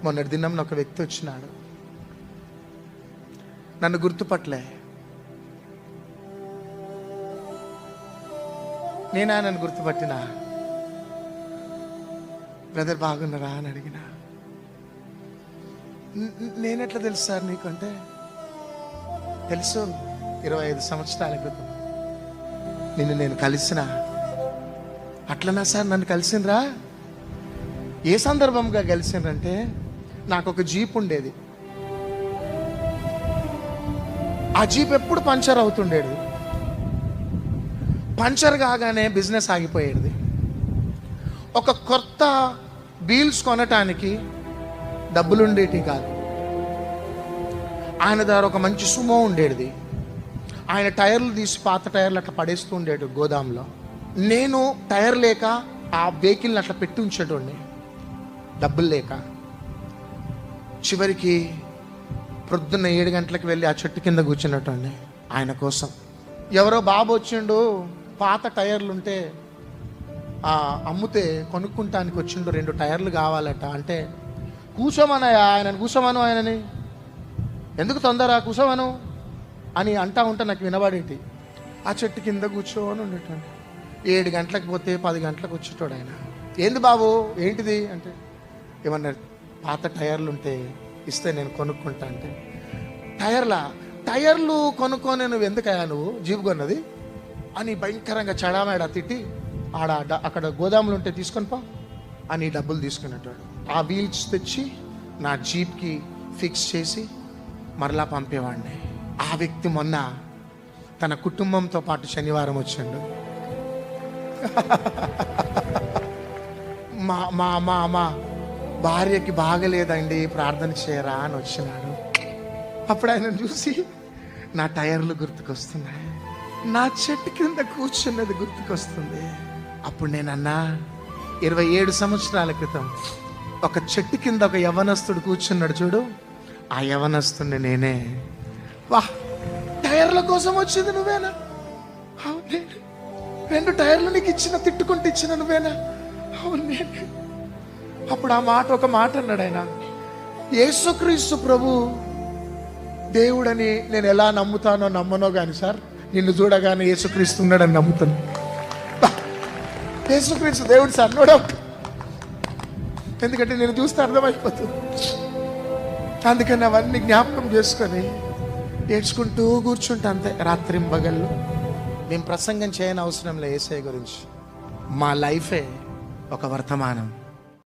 మొన్నటి దినం ఒక వ్యక్తి వచ్చినాడు, నన్ను గుర్తుపట్టలే. నేను ఆయనను గుర్తుపట్టినా. బ్రదర్ బాగున్నారా అని అడిగిన. నేనెట్లా తెలుసు సార్ నీకు అంటే, తెలుసు 25 సంవత్సరాల క్రితం నిన్ను నేను కలిసిన. అట్లనా సార్ నన్ను కలిసినరా? ఏ సందర్భంగా కలిసినంటే, నాకు ఒక జీప్ ఉండేది. ఆ జీప్ ఎప్పుడు పంచర్ అవుతుండేది. పంచర్ కాగానే బిజినెస్ ఆగిపోయేది. ఒక కొత్త వీల్స్ కొనటానికి డబ్బులు ఉండేటి కాదు. ఆయన దగ్గర ఒక మంచి సుమో ఉండేది. ఆయన టైర్లు తీసి పాత టైర్లు అట్లా పడేస్తూ ఉండేడు గోదాంలో. నేను టైర్ లేక ఆ వెహికల్ని అట్లా పెట్టి ఉంచేటోడిని, డబ్బులు లేక. చివరికి ప్రొద్దున్న 7 గంటలకు వెళ్ళి ఆ చెట్టు కింద కూర్చున్నట్టండి ఆయన కోసం. ఎవరో బాబు వచ్చిండు, పాత టైర్లు ఉంటే అమ్ముతే కొనుక్కుంటానికి వచ్చిండు, 2 టైర్లు కావాలట. అంటే కూర్చోమనయా ఆయనని, కూర్చోమను ఆయనని, ఎందుకు తొందర కూర్చోమను అని అంటా ఉంటే నాకు వినబడేటి. ఆ చెట్టు కింద కూర్చోని ఉండేటండి. 7 గంటలకు పోతే 10 గంటలకు వచ్చేటోడు ఆయన. ఏంది బాబు ఏంటిది అంటే, ఏమన్నా పాత టైర్లు ఉంటే ఇస్తే నేను కొనుక్కుంటా అంటే, టైర్లు కొనుక్కొని నువ్వు ఎందుకయ్యా నువ్వు జీప్ కొన్నది అని భయంకరంగా చడామేడా తిట్టి, అక్కడ గోదాములు ఉంటే తీసుకొని పో అని డబ్బులు తీసుకునేటాడు. ఆ వీల్స్ తెచ్చి నా జీప్కి ఫిక్స్ చేసి మరలా పంపేవాడిని. ఆ వ్యక్తి మొన్న తన కుటుంబంతో పాటు శనివారం వచ్చిండు. మా భార్యకి బాగలేదండి, ప్రార్థన చేయరా అని వచ్చినాడు. అప్పుడు ఆయన చూసి నా టైర్లు గుర్తుకొస్తున్నాయి, నా చెట్టు కింద కూర్చున్నది గుర్తుకొస్తుంది. అప్పుడు నేనన్నా, 27 సంవత్సరాల క్రితం ఒక చెట్టు కింద ఒక యవనస్తుడు కూర్చున్నాడు చూడు, ఆ యవనస్తుడిని నేనే. వా, టైర్ల కోసం వచ్చింది నువ్వేనా? అవును నేను. 2 టైర్లు నీకు ఇచ్చిన, తిట్టుకుంటూ ఇచ్చిన నువ్వేనా? అవును నేను. అప్పుడు ఒక మాట అన్నాడు ఆయన, యేసుక్రీస్తు ప్రభు దేవుడని నేను ఎలా నమ్ముతానో నమ్మనో కానీ సార్, నిన్ను చూడగానే యేసుక్రీస్తు ఉన్నాడని నమ్ముతాను. యేసుక్రీస్తు దేవుడు సార్, నో డౌట్. ఎందుకంటే నేను చూస్తే అర్థమైపోతుంది. అందుకని అవన్నీ జ్ఞాపకం చేసుకొని ఏడ్చుకుంటూ కూర్చుంటా అంతే రాత్రింబగళ్ళు. మేము ప్రసంగం చేయని అవసరం లేదు యేసయ్య గురించి. మా లైఫే ఒక వర్తమానం.